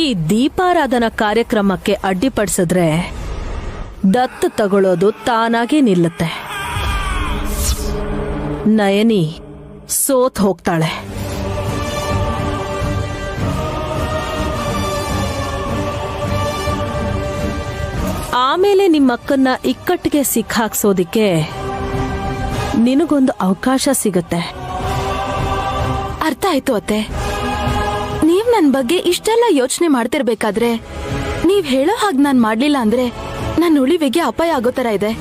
ಈ ದೀಪಾರಾಧನಾ ಕಾರ್ಯಕ್ರಮಕ್ಕೆ ಅಡ್ಡಿಪಡಿಸಿದ್ರೆ ದತ್ತು ತಗೊಳ್ಳೋದು ತಾನಾಗೇ ನಿಲ್ಲುತ್ತೆ. ನಯನಿ ಸೋತ್ ಹೋಗ್ತಾಳೆ. ಆಮೇಲೆ ನಿಮ್ಮಕ್ಕನ್ನ ಇಕ್ಕಟ್ಟಿಗೆ ಸಿಕ್ಕಾಕ್ಸೋದಿಕ್ಕೆ ನಿನಗೊಂದು ಅವಕಾಶ ಸಿಗತ್ತೆ. ಅರ್ಥ ಆಯ್ತು ಅತ್ತೆ. ನೀವ್ ನನ್ ಬಗ್ಗೆ ಇಷ್ಟೆಲ್ಲ ಯೋಚನೆ ಮಾಡ್ತಿರ್ಬೇಕಾದ್ರೆ ನೀವ್ ಹೇಳೋ ಹಾಗೆ ನಾನ್ ಮಾಡ್ಲಿಲ್ಲ ಅಂದ್ರೆ ನನ್ನ ಉಳಿವಿಗೆ ಅಪಾಯ ಆಗೋ ತರ ಇದೆ.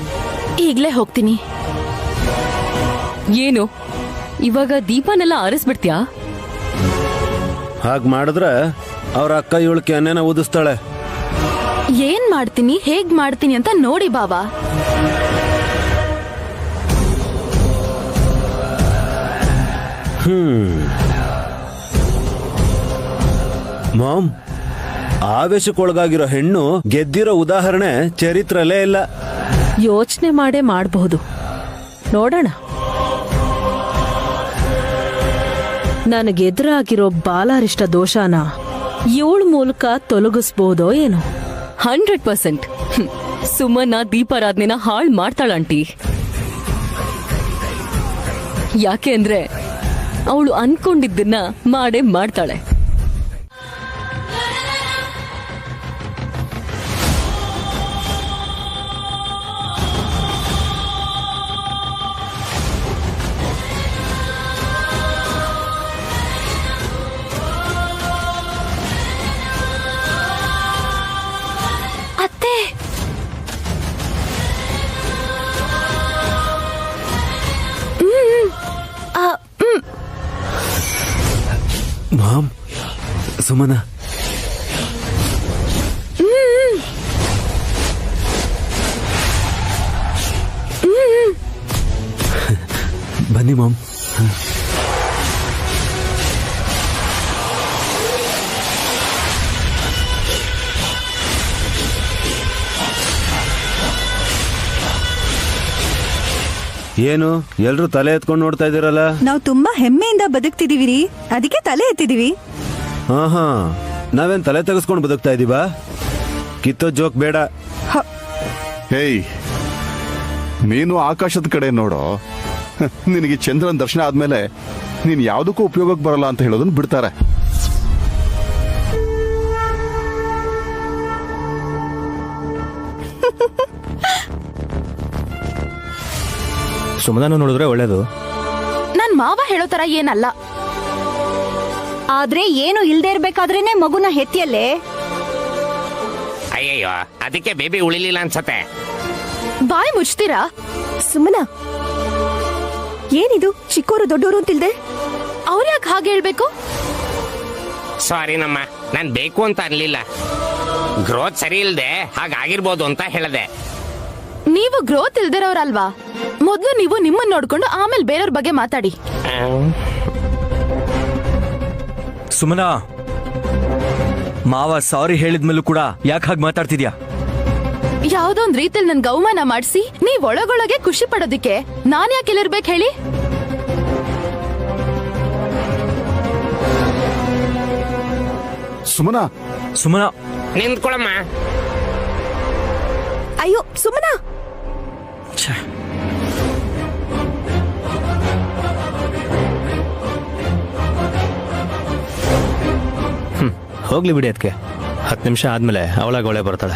ಈಗ್ಲೇ ಹೋಗ್ತೀನಿ. ಏನು ಇವಾಗ ದೀಪನೆಲ್ಲ ಆರಿಸ್ಬಿಡ್ತೀಯಾ? ಹಾಗ್ ಮಾಡಿದ್ರೆ ಅವ್ರ ಅಕ್ಕ ಇವಳು ಕೆನ್ನೆನ ಊದಿಸ್ತಾಳೆ. ಏನ್ ಮಾಡ್ತೀನಿ ಹೇಗ್ ಮಾಡ್ತೀನಿ ಅಂತ ನೋಡಿ ಬಾವಾ. ಮಾಮ್, ಆವೇಶಕ್ಕೊಳಗಾಗಿರೋ ಹೆಣ್ಣು ಗೆದ್ದಿರೋ ಉದಾಹರಣೆ ಚರಿತ್ರಲ್ಲೇ ಇಲ್ಲ. ಯೋಚನೆ ಮಾಡೇ ಮಾಡಬಹುದು. ನೋಡೋಣ. ನನಗೆದುರಾಗಿರೋ ಬಾಲಾರಿಷ್ಟ ದೋಷನ ಇವಳ ಮೂಲಕ ತೊಲಗಿಸ್ಬೋದೋ ಏನೋ. 100% ಸುಮನ ದೀಪಾರಾಧನೆನ ಹಾಳ್ ಮಾಡ್ತಾಳಂಟಿ. ಯಾಕೆ ಅಂದ್ರೆ ಅವಳು ಅನ್ಕೊಂಡಿದ್ದನ್ನ ಮಾಡೇ ಮಾಡ್ತಾಳೆ. ಮಾಮ್, ಸುಮನ ಬನ್ನಿ ಮಾಮ್. ಏನು ಎಲ್ರು ತಲೆ ಎತ್ಕೊಂಡು ನೋಡ್ತಾ ಇದೀರಲ್ಲ? ನಾವು ತುಂಬಾ ಹೆಮ್ಮೆಯಿಂದ ಬದುಕ್ತಿದೀವಿ ರೀ, ಅದಕ್ಕೆ ತಲೆ ಎತ್ತಿದೀವಿ. ಹಾ, ನಾವೇನ್ ತಲೆ ತೆಗೆಸ್ಕೊಂಡು ಬದುಕ್ತಾ ಇದೀವಾ? ಕಿತ್ತೋ ಜೋಕ್ ಬೇಡ. ಹೇಯ್, ನೀನು ಆಕಾಶದ ಕಡೆ ನೋಡೋ. ನಿನಗೆ ಚಂದ್ರನ ದರ್ಶನ ಆದ್ಮೇಲೆ ನೀನ್ ಯಾವ್ದಕ್ಕೂ ಉಪಯೋಗಕ್ಕೆ ಬರಲ್ಲ ಅಂತ ಹೇಳೋದನ್ನ ಬಿಡ್ತಾರೆ. ಸುಮನನ್ನು ನೋಡಿದ್ರೆ ಒಳ್ಳೇದು. ನನ್ ಮಾವ ಹೇಳೋ ತರ ಏನಲ್ಲ. ಆದ್ರೆ ಏನು ಇಲ್ದೇ ಇರ್ಬೇಕಾದ್ರೇನೆ ಮಗುನ ಹೆತ್ತಿಯಲ್ಲೇ. ಅಯ್ಯಯ್ಯೋ, ಅದಕ್ಕೆ ಬೇಬಿ ಉಳಿಲಿಲ್ಲ ಅನ್ಸತ್ತೆ. ಬಾಯ್ ಮುಚ್ತೀರಾ? ಸುಮನ, ಏನಿದು ಚಿಕ್ಕೋರು ದೊಡ್ಡೋರು ಅಂತಿಲ್ದೆ? ಅವ್ರ ಯಾಕೆ ಹಾಗೆ ಹೇಳ್ಬೇಕು? ಸಾರಿ ನಮ್ಮ, ನಾನ್ ಬೇಕು ಅಂತ ಅನ್ಲಿಲ್ಲ. ಗ್ರೋತ್ ಸರಿ ಇಲ್ದೆ ಹಾಗಾಗಿರ್ಬೋದು ಅಂತ ಹೇಳದೆ. ನೀವು ಗ್ರೋತ್ ಇಲ್ದಿರೋರಲ್ವಾ? ಮೊದ್ಲು ನೀವು ನಿಮ್ಮನ್ನ ನೋಡ್ಕೊಂಡು ಆಮೇಲೆ ಬೇರೆಯವ್ರ ಬಗ್ಗೆ ಮಾತಾಡಿ. ಸುಮನ, ಮಾವ ಸಾರಿ ಹೇಳಿದ್ಮೇಲೂ ಕೂಡ ಯಾಕೆ ಹಾಗೆ ಮಾತಾಡ್ತಿದ್ಯಾ? ಯಾವ್ದೋ ಒಂದ್ ರೀತಿಯಲ್ಲಿ ನನ್ಗೆ ಅವಮಾನ ಮಾಡಿಸಿ ನೀವ್ ಒಳಗೊಳಗೆ ಖುಷಿ ಪಡೋದಿಕ್ಕೆ ನಾನ್ ಯಾಕೆ ಇಲ್ಲಿರ್ಬೇಕು ಹೇಳಿ? ಸುಮನ, ಸುಮನ ನಿಂತ್ಕೊಳಮ್ಮ. ಅಯ್ಯೋ ಸುಮನ, ಹೋಗ್ಲಿ ಬಿಡಿ. ಅದಕ್ಕೆ 10 ನಿಮಿಷ ಆದ್ಮೇಲೆ ಅವಳಾಗ ಒಳ್ಳೆ ಬರ್ತಾಳೆ.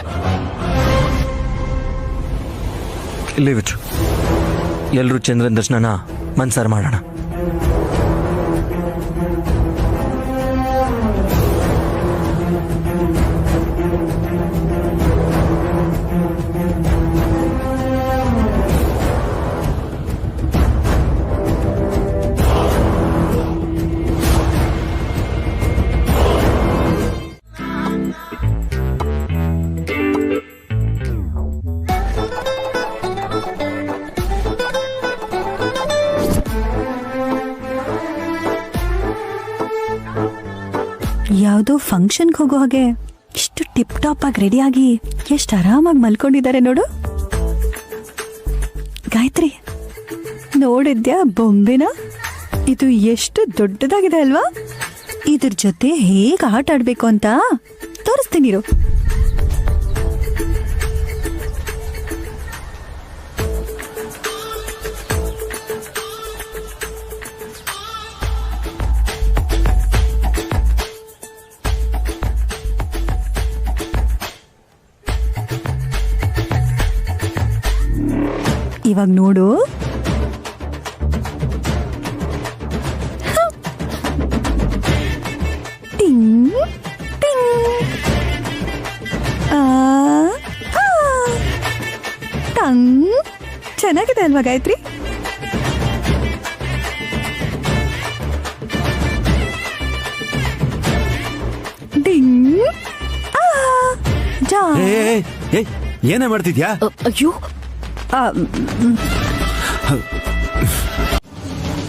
ಇಲ್ಲಿ ಬಿಟ್ಟು ಎಲ್ರೂ ಚಂದ್ರನ ದರ್ಶನನ ಮನ್ಸಾರ ಮಾಡೋಣ. ಯಾವ್ದೋ ಫಂಕ್ಷನ್ಗೆ ಹೋಗೋ ಹಾಗೆ ಇಷ್ಟು ಟಿಪ್ ಟಾಪ್ ಆಗಿ ರೆಡಿಯಾಗಿ ಎಷ್ಟು ಆರಾಮಾಗಿ ಮಲ್ಕೊಂಡಿದ್ದಾರೆ ನೋಡು. ಗಾಯತ್ರಿ, ನೋಡಿದ್ಯಾ ಬೊಂಬೆನ? ಇದು ಎಷ್ಟು ದೊಡ್ಡದಾಗಿದೆ ಅಲ್ವಾ? ಇದ್ರ ಜೊತೆ ಹೇಗೆ ಆಟ ಆಡ್ಬೇಕು ಅಂತ ತೋರಿಸ್ತೀನಿರು. ಇವಾಗ ನೋಡು. ಟಿಂಗ್ ಟಿಂಗ್. ಆ, ಆ. ಟಂಗ್. ಚೆನ್ನಾಗಿದೆ ಅಲ್ವಾ ಗಾಯತ್ರಿ? ಡಿಂಗ್. ಆ. ಜಾ. ಏನೇ ಮಾಡ್ತಿದ್ಯಾ? ಅಯ್ಯೋ,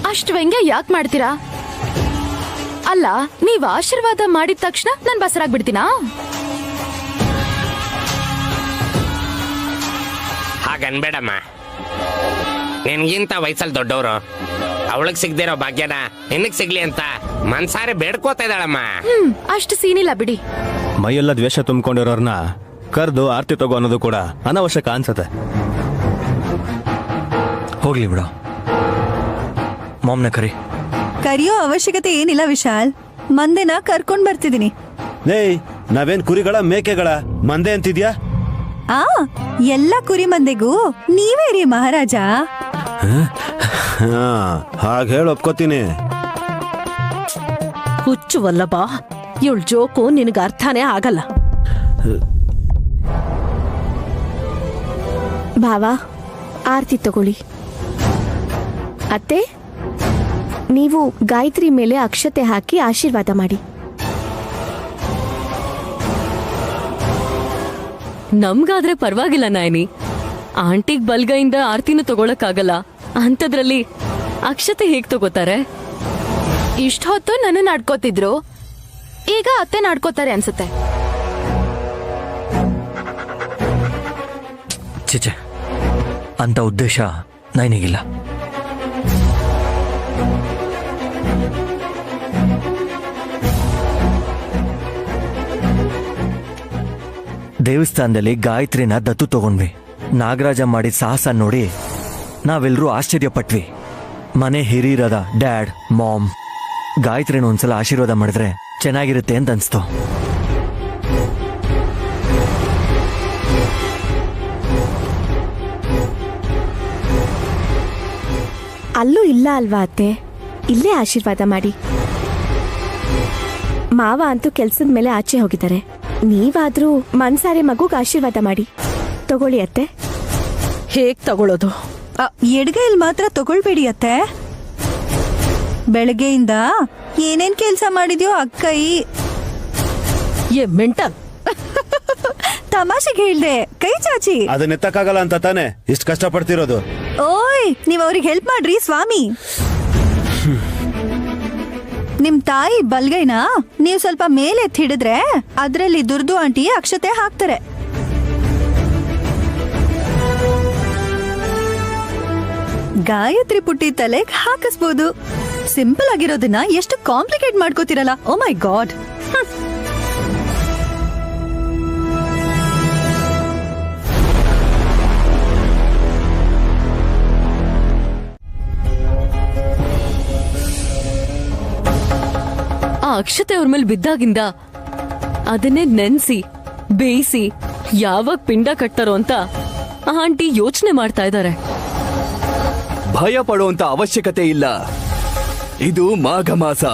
ಅಷ್ಟ್ ವ್ಯಂಗ್ಯ ಯಾಕೆ ಮಾಡ್ತೀರಾ? ಅಲ್ಲ, ನೀವ್ ಆಶೀರ್ವಾದ ಮಾಡಿದ ತಕ್ಷಣ ನಾನ್ ಬಸರಾಗ್ಬಿಡ್ತೀನಾ? ಹಾಗನ್ಬೇಡಮ್ಮ. ನಿನ್ಗಿಂತ ವಯಸ್ಸಲ್ಲಿ ದೊಡ್ಡವರು, ಅವಳಿಗೆ ಸಿಗದಿರೋ ಭಾಗ್ಯನ ನಿನಗ್ ಸಿಗ್ಲಿ ಅಂತ ಮನ್ಸಾರೆ ಬೇಡ್ಕೋತಾ ಇದ್ದಾಳಮ್ಮ. ಅಷ್ಟು ಸೀನಿಲ್ಲ ಬಿಡಿ. ಮೈಯೆಲ್ಲ ದ್ವೇಷ ತುಂಬಿಕೊಂಡಿರೋರ್ನ ಕರೆದು ಆರ್ತಿ ತಗೋ ಅನ್ನೋದು ಕೂಡ ಅನಾವಶ್ಯಕ ಅನ್ಸತ್ತೆ. ಹೋಗ್ಲಿ ಬಿಡು, ಮಾಮ್ನ ಕರಿಯೋ ಅವಶ್ಯಕತೆ ಏನಿಲ್ಲ ವಿಶಾಲ್. ಮಂದೆನ ಕರ್ಕೊಂಡ್ ಬರ್ತಿದೀನಿ. ಲೇಯ್, ನಾವೇನ್ ಕುರಿಗಳ ಮೇಕೆಗಳ ಮಂದೆ ಅಂತಿದ್ಯಾ? ಆ ಎಲ್ಲ ಕುರಿ ಮಂದೆಗೂ ನೀವೇ ರೀ ಮಹಾರಾಜ. ಹಾಗೆ ಹೇಳಿ ಒಪ್ಕೋತೀನಿ. ಹುಚ್ಚು ವಲ್ಲಭ, ಇವಳ ಜೋಕು ನಿನಗೆ ಅರ್ಥನೇ ಆಗಲ್ಲ. ಭಾವ, ಆರ್ತಿ ತಗೊಳ್ಳಿ. ಅತ್ತೆ, ನೀವು ಗಾಯತ್ರಿ ಮೇಲೆ ಅಕ್ಷತೆ ಹಾಕಿ ಆಶೀರ್ವಾದ ಮಾಡಿ. ನಮ್ಗಾದ್ರೆ ಪರವಾಗಿಲ್ಲ ನಾಯನಿ. ಆಂಟಿಗ್ ಬಲ್ಗೈಯಿಂದ ಆರ್ತಿನೂ ತಗೊಳಕ್ಕಾಗಲ್ಲ, ಅಂಥದ್ರಲ್ಲಿ ಅಕ್ಷತೆ ಹೇಗ್ ತಗೋತಾರೆ? ಇಷ್ಟ ಹೊತ್ತು ನನ್ನ ನಾಡ್ಕೋತಿದ್ರು, ಈಗ ಅತ್ತೆ ನಾಡ್ಕೋತಾರೆ ಅನ್ಸುತ್ತೆ. ಚಿಚೆ, ಅಂತ ಉದ್ದೇಶ ನನಗಿಲ್ಲ. ದೇವಸ್ಥಾನದಲ್ಲಿ ಗಾಯತ್ರಿನ ದತ್ತು ತಗೊಂಡ್ವಿ. ನಾಗರಾಜ ಮಾಡಿದ ಸಾಹಸ ನೋಡಿ ನಾವೆಲ್ಲರೂ ಆಶ್ಚರ್ಯಪಟ್ವಿ. ಮನೆ ಹಿರಿಯರದ ಡ್ಯಾಡ್, ಮಾಮ್ ಗಾಯತ್ರಿನ ಒಂದ್ಸಲ ಆಶೀರ್ವಾದ ಮಾಡಿದ್ರೆ ಚೆನ್ನಾಗಿರುತ್ತೆ ಅಂತ ಅನ್ಸ್ತು. ಅಲ್ಲೂ ಇಲ್ಲ ಅಲ್ವಾ ಅತ್ತೆ? ಇಲ್ಲೇ ಆಶೀರ್ವಾದ ಮಾಡಿ. ಮಾವ ಅಂತೂ ಕೆಲ್ಸದ ಮೇಲೆ ಆಚೆ ಹೋಗಿದ್ದಾರೆ. ನೀವಾದ್ರೂ ಮನ್ಸಾರೆ ಮಗುಗ್ ಆಶೀರ್ವಾದ ಮಾಡಿ. ತಗೊಳ್ಳಿ ಅತ್ತೆ. ಹೇಗ್ ತಗೊಳ್ಳೋದು? ಎಡಗೈಲ್ ಮಾತ್ರ ತಗೊಳ್ಬೇಡಿ ಅತ್ತೆ. ಬೆಳಗ್ಗೆಯಿಂದ ಏನೇನ್ ಕೆಲ್ಸ ಮಾಡಿದ್ಯೋ ಅಕ್ಕೈ. ಏ ಮೆಂಟಲ್. ತಮಾಷೆಗೆ ಹೇಳ್ದೆ, ಕೈ ಚಾಚಿ. ಅದನ್ನ ಎತ್ತಕ್ಕಾಗಲ್ಲ ಅಂತ ತಾನೆ ಇಷ್ಟು ಕಷ್ಟಪಡ್ತಿರೋದು. ಓಯ್, ನೀವ್ ಅವ್ರಿಗೆ ಹೆಲ್ಪ್ ಮಾಡ್ರಿ ಸ್ವಾಮಿ. ನಿಮ್ ತಾಯಿ ಬಲ್ಗೈನ ನೀವ್ ಸ್ವಲ್ಪ ಮೇಲೆ ಎತ್ತಿ ಹಿಡಿದ್ರೆ ಅದ್ರಲ್ಲಿ ದುರ್ದು ಆಂಟಿ ಅಕ್ಷತೆ ಹಾಕ್ತಾರೆ. ಗಾಯತ್ರಿ ಪುಟ್ಟಿ ತಲೆಗ್ ಹಾಕಿಸ್ಬೋದು. ಸಿಂಪಲ್ ಆಗಿರೋದನ್ನ ಎಷ್ಟು ಕಾಂಪ್ಲಿಕೇಟ್ ಮಾಡ್ಕೋತಿರಲ್ಲ. ಓ ಮೈ ಗಾಡ್. ಆ ಅಕ್ಷತೆ ಅವ್ರ ಮೇಲೆ ಬಿದ್ದಾಗಿಂದ ಅದನ್ನೇ ನೆನ್ಸಿ ಬೇಯಿಸಿ ಯಾವಾಗ ಪಿಂಡ ಕಟ್ತಾರೋ ಅಂತ ಆಂಟಿ ಯೋಚನೆ ಮಾಡ್ತಾ ಇದ್ದಾರೆ. ಭಯ ಪಡುವಂತ ಅವಶ್ಯಕತೆ ಇಲ್ಲ. ಇದು ಮಾಘ ಮಾಸ.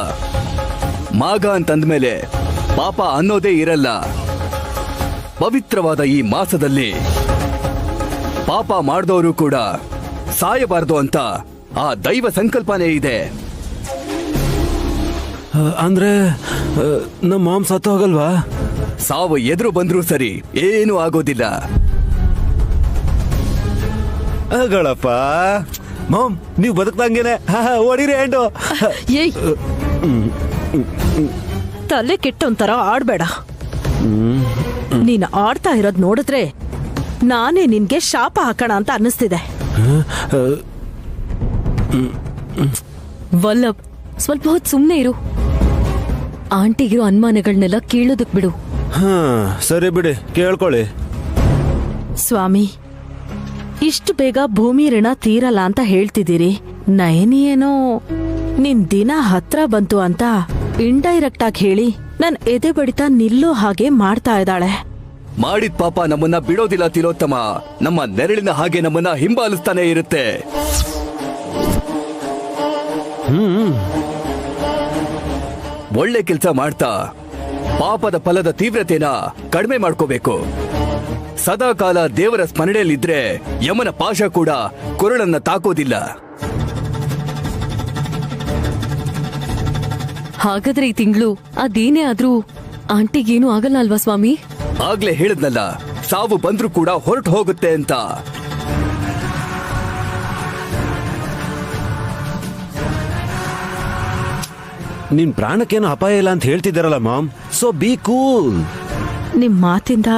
ಮಾಘ ಅಂತಂದ್ಮೇಲೆ ಪಾಪ ಅನ್ನೋದೇ ಇರಲ್ಲ. ಪವಿತ್ರವಾದ ಈ ಮಾಸದಲ್ಲಿ ಪಾಪ ಮಾಡಿದವರು ಕೂಡ ಸಾಯಬಾರದು ಅಂತ ಆ ದೈವ ಸಂಕಲ್ಪನೇ ಇದೆ. ಅಂದ್ರೆ ನಮ್ಮ ಮಾಮ್ ಸತ್ತು ಹೋಗಲ್ವಾ? ಸಾವು ಎದುರು ಬಂದ್ರೂ ಸರಿ, ಏನೂ ಆಗೋದಿಲ್ಲ. ಗಳಪ್ಪ, ಮಾಮ್ ನೀವು ಬದುಕ್ದಂಗೆನೆ ಓಡಿರಿ ಹ್ಯಾಂಡು. ಏಯ್, ತಲೆ ಕೆಟ್ಟೊಂಥರ ಆಡ್ಬೇಡ. ನೀನು ಆಡ್ತಾ ಇರೋದ್ ನೋಡಿದ್ರೆ ನಾನೇ ನಿನ್ಗೆ ಶಾಪ ಹಾಕೋಣ ಅಂತ ಅನ್ನಿಸ್ತಿದೆ. ವಲ್ಲಭ್, ಸ್ವಲ್ಪ ಹೊತ್ತು ಸುಮ್ಮನೆ ಇರು. ಆಂಟಿಗಿರೋ ಅನುಮಾನಗಳನ್ನೆಲ್ಲ ಕೇಳೋದಕ್ ಬಿಡು. ಹಾ ಸರಿ ಬಿಡಿ, ಕೇಳ್ಕೊಳ್ಳಿ. ಸ್ವಾಮಿ, ಇಷ್ಟು ಬೇಗ ಭೂಮಿ ಋಣ ತೀರಲ್ಲ ಅಂತ ಹೇಳ್ತಿದ್ದೀರಿ. ನಯನಿ ಏನೋ ನಿನ್ ದಿನ ಹತ್ರ ಬಂತು ಅಂತ ಇಂಡೈರೆಕ್ಟ್ ಆಗಿ ಹೇಳಿ ನನ್ ಎದೆ ಬಡಿತ ನಿಲ್ಲೋ ಹಾಗೆ ಮಾಡ್ತಾ ಇದ್ದಾಳೆ. ಮಾಡಿದ ಪಾಪ ನಮ್ಮನ್ನ ಬಿಡೋದಿಲ್ಲ ತಿಲೋತ್ತಮ. ನಮ್ಮ ನೆರಳಿನ ಹಾಗೆ ನಮ್ಮನ್ನ ಹಿಂಬಾಲಿಸ್ತಾನೆ ಇರುತ್ತೆ. ಒಳ್ಳೆ ಕೆಲಸ ಮಾಡ್ತಾ ಪಾಪದ ಫಲದ ತೀವ್ರತೆನ ಕಡಿಮೆ ಮಾಡ್ಕೋಬೇಕು. ಸದಾ ಕಾಲ ದೇವರ ಸ್ಮರಣೆಯಲ್ಲಿದ್ರೆ ಯಮನ ಪಾಶ ಕೂಡ ಕೊರಳನ್ನ ತಾಕೋದಿಲ್ಲ. ಹಾಗಾದ್ರೆ ಈ ತಿಂಗಳು ಅದೇನೇ ಆದ್ರೂ ಆಂಟಿಗೇನು ಆಗಲ್ಲ ಅಲ್ವಾ ಸ್ವಾಮಿ? ಆಗ್ಲೇ ಹೇಳಿದ್ನಲ್ಲ, ಸಾವು ಬಂದ್ರೂ ಕೂಡ ಹೊರಟು ಹೋಗುತ್ತೆ ಅಂತ. ನಿನ್ ಪ್ರಾಣಕ್ಕೇನು ಅಪಾಯ ಇಲ್ಲ ಅಂತ ಹೇಳ್ತಿದ್ದಾರಲ್ಲ ಮಾಮ್, ಸೊ ಬಿ ಕೂಲ್. ನಿಮ್ ಮಾತಿಂದ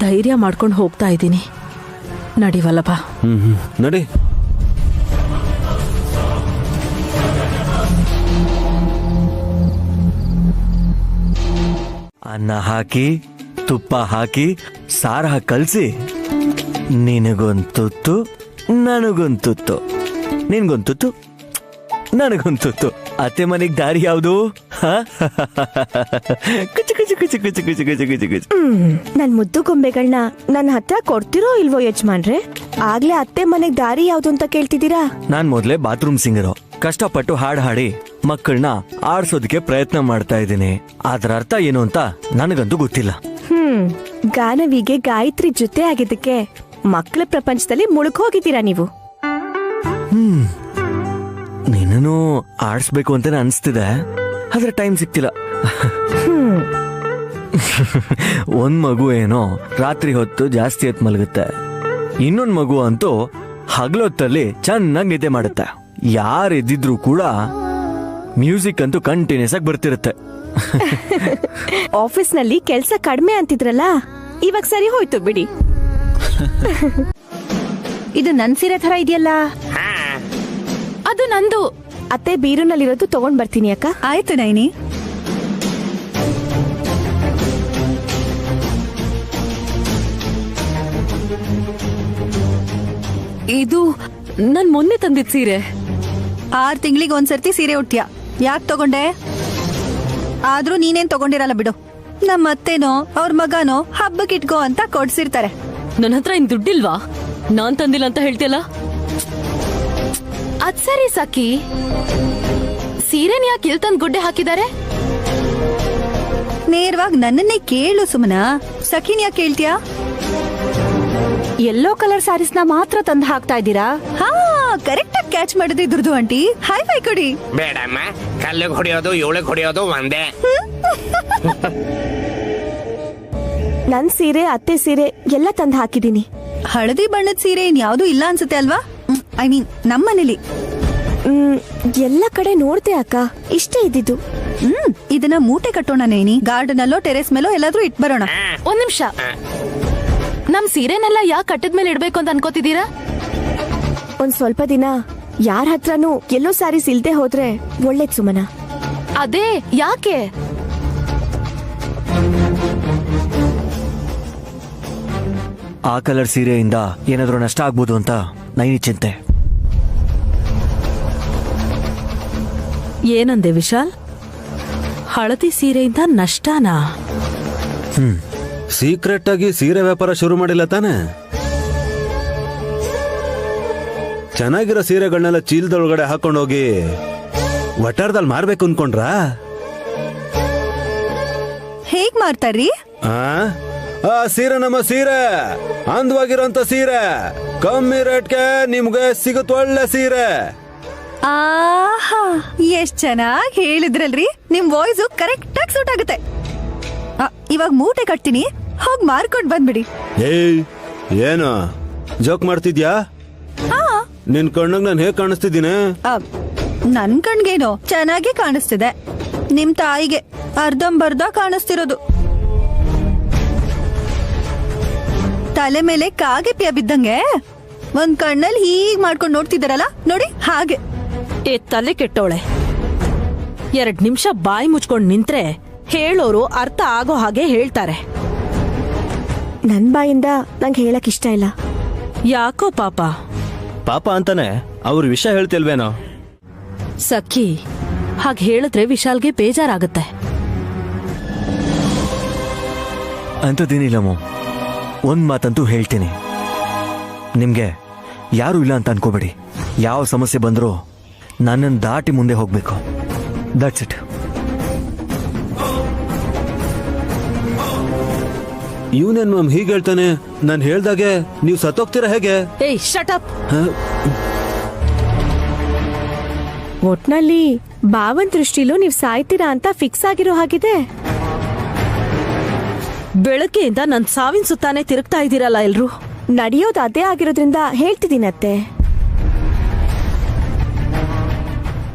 ಧೈರ್ಯ ಮಾಡ್ಕೊಂಡು ಹೋಗ್ತಾ ಇದ್ದೀನಿ. ನಡಿವಲ್ಲಭ. ನಡಿ. ಅನ್ನ ಹಾಕಿ ತುಪ್ಪ ಹಾಕಿ ಸಾರ ಕಲ್ಸಿ, ನಿನಗೊಂತುತ್ತು ನನಗೊಂತುತ್ತು, ನಿನ್ಗೊಂತುತ್ತು ನನಗೊಂತುತ್ತು. ಅತ್ತೆ ಮನೆಗ್ ದಾರಿ ಯಾವುದು? ಕುಚು ಕುಚು ಕುಚು ಕುಚು ಕುಚು ಕುಚು ಕುಚು ಕುಚು. ನನ್ ಮುದ್ದು ಗೊಂಬೆಗಳನ್ನ ನನ್ನ ಹತ್ರ ಕೊಡ್ತಿರೋ ಇಲ್ವೋ ಯಜಮಾನ್ರೆ? ಆಗ್ಲೇ ಅತ್ತೆ ಮನೆಗ್ ದಾರಿ ಯಾವ್ದು ಅಂತ ಕೇಳ್ತಿದ್ದೀರಾ? ನಾನ್ ಮೊದ್ಲೇ ಬಾತ್ರೂಮ್ ಸಿಂಗರು. ಕಷ್ಟಪಟ್ಟು ಹಾಡ್ ಹಾಡಿ ಮಕ್ಕಳನ್ನ ಆಡ್ಸೋದಕ್ಕೆ ಪ್ರಯತ್ನ ಮಾಡ್ತಾ ಇದ್ದೀನಿ. ಅದರ ಅರ್ಥ ಏನು ಅಂತ ನನಗಂತೂ ಗೊತ್ತಿಲ್ಲ. ಗಾನವಿಗೆ ಗಾಯತ್ರಿ ಜೊತೆ ಆಗಿದ್ದಕ್ಕೆ ಮಕ್ಕಳ ಪ್ರಪಂಚದಲ್ಲಿ ಮುಳುಗ್ ಹೋಗಿದ್ದೀರಾ ನೀವು. ನಿನ್ನೂ ಆಡ್ಸ್ಬೇಕು ಅಂತಾನೆ ಅನ್ಸ್ತಿದೆ, ಆದ್ರೆ ಟೈಮ್ ಸಿಕ್ತಿಲ್ಲ. ಒಂದ್ ಮಗು ಏನೋ ರಾತ್ರಿ ಹೊತ್ತು ಜಾಸ್ತಿ ಹೊತ್ತು ಮಲಗುತ್ತೆ, ಇನ್ನೊಂದ್ ಮಗು ಅಂತೂ ಹಗಲೊತ್ತಲ್ಲಿ ಚೆನ್ನಾಗಿ ನಿದ್ದೆ ಮಾಡುತ್ತೆ. ಯಾರು ಎದ್ದಿದ್ರು ಕೂಡ ಮ್ಯೂಸಿಕ್ ಅಂತೂ ಕಂಟಿನ್ಯೂಸ್ ಆಗಿ ಬರ್ತಿರುತ್ತೆ. ಆಫೀಸ್ನಲ್ಲಿ ಕೆಲ್ಸ ಕಡಿಮೆ ಅಂತಿದ್ರಲ್ಲ, ಇವಾಗ ಸರಿ ಹೋಯ್ತು ಬಿಡಿ. ಇದು ನನ್ ಸೀರೆ ತರ ಇದೆಯಲ್ಲ. ಅದು ನಂದು. ಅತ್ತೆ ಬೀರುನಲ್ಲಿರೋದು ತಗೊಂಡ್ ಬರ್ತೀನಿ ಅಕ್ಕ. ಆಯ್ತು ನೈನಿ. ಇದು ನನ್ ಮೊನ್ನೆ ತಂದಿದ್ ಸೀರೆ. 6 ತಿಂಗಳಿಗೆ ಒಂದ್ಸರ್ತಿ ಸೀರೆ ಉಟ್ಟ್ಯಾ, ಯಾಕೆ ತಗೊಂಡೆ? ಆದ್ರೂ ನೀನೇನ್ ತಗೊಂಡಿರಲ್ಲ ಬಿಡು. ನಮ್ಮ ಅತ್ತೆನೋ ಅವ್ರ ಮಗನೋ ಹಬ್ಬಕ್ಕೆ ಇಟ್ಕೋ ಅಂತ ಕೊಡ್ಸಿರ್ತಾರೆ. ನನ್ನ ಹತ್ರ ಇನ್ ದುಡ್ಡಿಲ್ವಾ? ನಾನ್ ತಂದಿಲ್ಲ ಅಂತ ಹೇಳ್ತಿಯಲ್ಲ. ಅದ್ ಸರಿ ಸಖಿ, ಸೀರೆನ್ ಯಾಕೆ ಇಲ್ ತಂದ್ ಗುಡ್ಡೆ ಹಾಕಿದ್ದಾರೆ? ನೇರವಾಗಿ ನನ್ನನ್ನೇ ಕೇಳು ಸುಮನ, ಸಖಿನ್ ಯಾಕೆ ಕೇಳ್ತೀಯಾ? ಯೆಲ್ಲೋ ಕಲರ್ ಸ್ಯಾರೀಸ್ನ ಮಾತ್ರ ತಂದು ಹಾಕ್ತಾ ಇದ್ದೀರಾ? ಹಾ, ಕರೆಕ್ಟ್ ಆಗಿ ಕ್ಯಾಚ್ ಮಾಡಿದ್ರಿ ದುರ್ದು ಆಂಟಿ. ಹೈ ಫೈ ಕೊಡಿ. ಬೇಡಮ್ಮ, ಕಲ್ಲಿಗೆ ಹೊಡೆಯೋದು ಇವಳಿಗೆ ಹೊಡೆಯೋದು ಒಂದೇ. ನನ್ ಸೀರೆ ಅತ್ತೆ ಸೀರೆ ಎಲ್ಲ ತಂದು ಹಾಕಿದೀನಿ. ಹಳದಿ ಬಣ್ಣದ ಸೀರೆ ಇನ್ ಯಾವ್ದು ಇಲ್ಲ ಅನ್ಸುತ್ತೆ ಅಲ್ವಾ? ಐ ಮೀನ್ ನಮ್ಮನೇಲಿ. ಎಲ್ಲ ಕಡೆ ನೋಡ್ದೆ ಅಕ್ಕ, ಇಷ್ಟೇ ಇದ್ದಿದ್ದು. ಇದನ್ನ ಮೂಟೆ ಕಟ್ಟೋಣ ನೇನಿ. ಗಾರ್ಡನ್ ಅಲ್ಲೋ ಟೆರೆಸ್ ಮೇಲೋ ಎಲ್ಲಾದ್ರೂ ಇಟ್ ಬರೋಣ. ಒಂದ್ ನಿಮಿಷ, ನಮ್ ಸೀರೆನೆಲ್ಲ ಯಾಕೆ ಕಟ್ಟದ್ಮೇಲೆ ಇಡ್ಬೇಕು ಅಂತ ಅನ್ಕೋತಿದ್ದೀರಾ? ಒಂದ್ ಸ್ವಲ್ಪ ದಿನ ಯಾರ ಹತ್ರನೂ ಎಲ್ಲೋ ಸ್ಯಾರೀಸ್ ಇಲ್ದೆ ಹೋದ್ರೆ ಒಳ್ಳೇದ್ ಸುಮನ. ಅದೇ ಯಾಕೆ? ಆ ಕಲರ್ ಸೀರೆಯಿಂದ ಏನಾದ್ರೂ ನಷ್ಟ ಆಗ್ಬೋದು ಅಂತ ನೈನಿ ಚಿಂತೆ. ಏನಂದೆ ವಿಶಾಲ್? ಹಳದಿ ಸೀರೆಯಿಂದ ನಷ್ಟನಾ? ಸೀಕ್ರೆಟ್ ಆಗಿ ಸೀರೆ ವ್ಯಾಪಾರ ಶುರು ಮಾಡಿಲ್ಲ ತಾನೆ? ಚೆನ್ನಾಗಿರೋ ಸೀರೆಗಳನ್ನೆಲ್ಲ ಚೀಲದೊಳಗಡೆ ಹಾಕೊಂಡೋಗಿ ವಟಾರದಲ್ಲಿ ಮಾರ್ಬೇಕು ಅನ್ಕೊಂಡ್ರಾ? ಹೇಗ್ ಮಾರ್ತಾರ್ರಿ? ಆ ಸೀರೆ ನಮ್ಮ ಸೀರೆ, ಅಂದವಾಗಿರೋಂತ ಸೀರೆ, ಕಮ್ಮಿ ರೇಟ್ಗೆ ನಿಮ್ಗೆ ಸಿಗುತ್ತೆ ಒಳ್ಳೆ ಸೀರೆ. ಆಹಾ, ಎಷ್ಟ್ ಚೆನ್ನಾಗಿ ಹೇಳಿದ್ರಲ್ರಿ. ನಿಮ್ ವಾಯ್ಸು ಕರೆಕ್ಟ್ ಆಗಿ ಸೂಟ್ ಆಗುತ್ತೆ. ಇವಾಗ ಮೂಟೆ ಕಟ್ತೀನಿ, ಹೋಗ್ ಮಾರ್ಕೊಂಡ್ ಬಂದ್ಬಿಡಿ. ಏಯ್, ಏನು ಜೋಕ್ ಮಾಡ್ತಿದ್ಯಾ? ನಿನ್ ಕಣ್ಣಗ್ ನಾನು ಹೇಗ್ ಕಾಣಿಸ್ತಿದ್ದೀನಿ? ನನ್ ಕಣ್ಗೇನೋ ಚೆನ್ನಾಗಿ ಕಾಣಿಸ್ತಿದೆ. ನಿಮ್ ತಾಯಿಗೆ ಅರ್ಧಂಬರ್ಧ ಕಾಣಿಸ್ತಿರೋದು. ತಲೆ ಮೇಲೆ ಕಾಗೆಪ್ಯ ಬಿದ್ದಂಗೆ ಒಂದ್ ಕಣ್ಣಲ್ಲಿ ಹೀಗ್ ಮಾಡ್ಕೊಂಡು ನೋಡ್ತಿದ್ದಾರಲ್ಲ ನೋಡಿ, ಹಾಗೆ. ತಲೆ ಕೆಟ್ಟೋಳೆ. 2 ನಿಮಿಷ ಬಾಯಿ ಮುಚ್ಕೊಂಡ್ ನಿಂತ್ರೆ ಹೇಳೋರು ಅರ್ಥ ಆಗೋ ಹಾಗೆ ಹೇಳ್ತಾರೆ. ನನ್ ಬಾಯಿಂದ ನಂಗೆ ಹೇಳಕ್ ಇಷ್ಟ ಇಲ್ಲ. ಯಾಕೋ ಪಾಪ? ಪಾಪ ಅಂತಾನೆ ಅವ್ರ ವಿಷಯ ಹೇಳ್ತಿಲ್ವೇನೋ. ಸಖಿ, ಹಾಗೆ ಹೇಳಿದ್ರೆ ವಿಶಾಲ್ಗೆ ಬೇಜಾರಾಗುತ್ತೆ. ಅಂಥದ್ದೇನಿಲ್ಲಮ್ಮ, ಒಂದ್ ಮಾತಂತೂ ಹೇಳ್ತೀನಿ, ನಿಮ್ಗೆ ಯಾರು ಇಲ್ಲ ಅಂತ ಅನ್ಕೋಬೇಡಿ. ಯಾವ ಸಮಸ್ಯೆ ಬಂದರೂ ನನ್ನನ್ನು ದಾಟಿ ಮುಂದೆ ಹೋಗ್ಬೇಕು. That's it. ಇವನೇನ್ ಮ್ಯಾಮ್ ಹೀಗೆ ಹೇಳ್ತಾನೆ? ನಾನು ಹೇಳ್ದಾಗೆ ನೀವು ಸತ್ತೋಗ್ತೀರಾ ಹೇಗೆ? ಏಯ್ ಶಟ್ ಅಪ್. ಒಟ್ನಲ್ಲಿ ಭಾವನ್ ದೃಷ್ಟಿಲೂ ನೀವ್ ಸಾಯ್ತೀರಾ ಅಂತ ಫಿಕ್ಸ್ ಆಗಿರೋ ಹಾಗಿದೆ. ಬೆಳಗ್ಗೆಯಿಂದ ನನ್ ಸಾವಿನ ಸುತ್ತಾನೆ ತಿರುಗ್ತಾ ಇದ್ದೀರಲ್ಲ ಎಲ್ರು. ನಡೆಯೋದು ಅದೇ ಆಗಿರೋದ್ರಿಂದ ಹೇಳ್ತಿದ್ದೀನತ್ತೆ.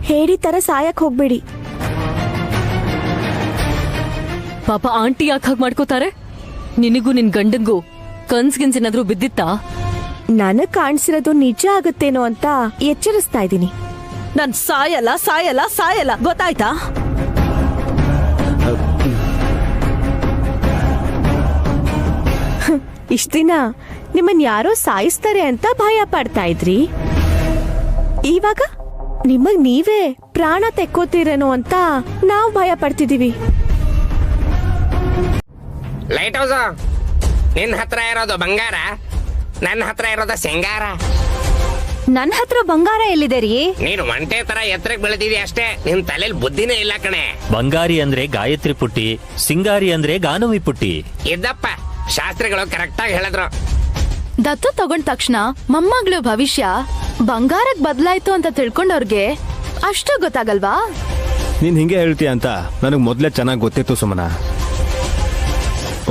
ಹೇಳಿ ತರ ಸಾಯಕ್ ಹೋಗ್ಬೇಡಿ. ಪಾಪ ಆಂಟಿ ಯಾಕೆ ಹಾಗೆ ಮಾಡ್ಕೋತಾರೆ? ನಿನಗೂ ನಿನ್ ಗಂಡಂಗೂ ಕನ್ಸ್ಗಿನ್ಸೇನಾದ್ರೂ ಬಿದ್ದಿತ್ತಾ? ನನಗ್ ಕಾಣಿಸಿರೋದು ನಿಜ ಆಗುತ್ತೇನೋ ಅಂತ ಎಚ್ಚರಿಸ್ತಾ ಇದ್ದೀನಿ. ನನ್ ಸಾಯಲ್ಲ ಸಾಯಲ್ಲ ಸಾಯಲ್ಲ, ಗೊತ್ತಾಯ್ತಾ? ಇಷ್ಟ ದಿನ ನಿಮ್ಮನ್ ಯಾರೋ ಸಾಯಿಸ್ತಾರೆ ಅಂತ ಭಯ ಪಡ್ತಾ ಇದ್ರಿ. ಇವಾಗ ನಿಮಗ್ ನೀವೇ ಪ್ರಾಣ ತೆಕ್ಕೋತೀರೇನೋ ಅಂತ ನಾವ್ ಭಯ ಪಡ್ತಿದೀವಿ. ಲೈಟ್ ಹೌಸ್, ನಿನ್ನ ಹತ್ರ ಇರೋದು ಬಂಗಾರ, ನನ್ನ ಹತ್ರ ಇರೋದು ಸಿಂಗಾರ. ನನ್ನ ಹತ್ರ ಬಂಗಾರ ಎಲ್ಲಿದೆ ರೀ? ನೀನು ಒಂಟೆ ತರ ಎತ್ತರಕ್ಕೆ ಬೆಳೆದಿದ್ಯಾ ಅಷ್ಟೇ, ನಿನ್ ತಲೆಯಲ್ಲಿ ಬುದ್ಧಿನೇ ಇಲ್ಲ ಕಣೆ. ಬಂಗಾರಿ ಅಂದ್ರೆ ಗಾಯತ್ರಿ ಪುಟ್ಟಿ, ಸಿಂಗಾರಿ ಅಂದ್ರೆ ಗಾನವಿ ಪುಟ್ಟಿ. ಇದ್ದಪ್ಪ, ಶಾಸ್ತ್ರಿಗಳು ಕರೆಕ್ಟ್ ಆಗಿ ಹೇಳಿದ್ರು. ದತ್ತು ತಗೊಂಡ ತಕ್ಷಣ ಮೊಮ್ಮಗಳು ಭವಿಷ್ಯ ಬಂಗಾರಕ್ ಬದಲಾಯ್ತು ಅಂತ ತಿಳ್ಕೊಂಡವ್ರಿಗೆ ಅಷ್ಟು ಗೊತ್ತಾಗಲ್ವಾ? ನೀನ್ ಹಿಂಗೆ ಹೇಳ್ತೀಯ ಅಂತ ನನಗ್ ಮೊದ್ಲೇ ಚೆನ್ನಾಗಿ ಗೊತ್ತಿತ್ತು ಸುಮನ.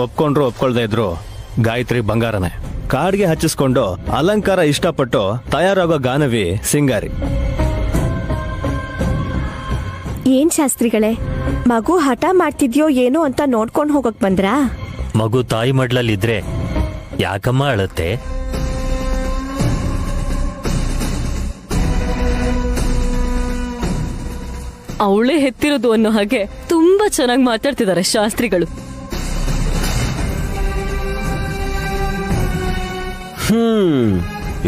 ಒಪ್ಕೊಂಡ್ರು ಒಪ್ಕೊಳ್ದೇ ಇದ್ರು ಗಾಯತ್ರಿ ಬಂಗಾರನೇ. ಕಾಡ್ಗೆ ಹಚ್ಚಿಸ್ಕೊಂಡು ಅಲಂಕಾರ ಇಷ್ಟಪಟ್ಟು ತಯಾರಾಗೋ ಗಾನವಿ ಸಿಂಗಾರಿ. ಏನ್ ಶಾಸ್ತ್ರಿಗಳೇ, ಮಗು ಹಠ ಮಾಡ್ತಿದ್ಯೋ ಏನೋ ಅಂತ ನೋಡ್ಕೊಂಡ್ ಹೋಗಕ್ ಬಂದ್ರಾ? ಮಗು ತಾಯಿ ಮಡ್ಲಲ್ಲಿದ್ರೆ ಯಾಕಮ್ಮ ಅಳುತ್ತೆ? ಅವಳೇ ಹೆತ್ತಿರೋದು ಅನ್ನೋ ಹಾಗೆ ತುಂಬಾ ಚೆನ್ನಾಗಿ ಮಾತಾಡ್ತಿದ್ದಾರೆ ಶಾಸ್ತ್ರಿಗಳು.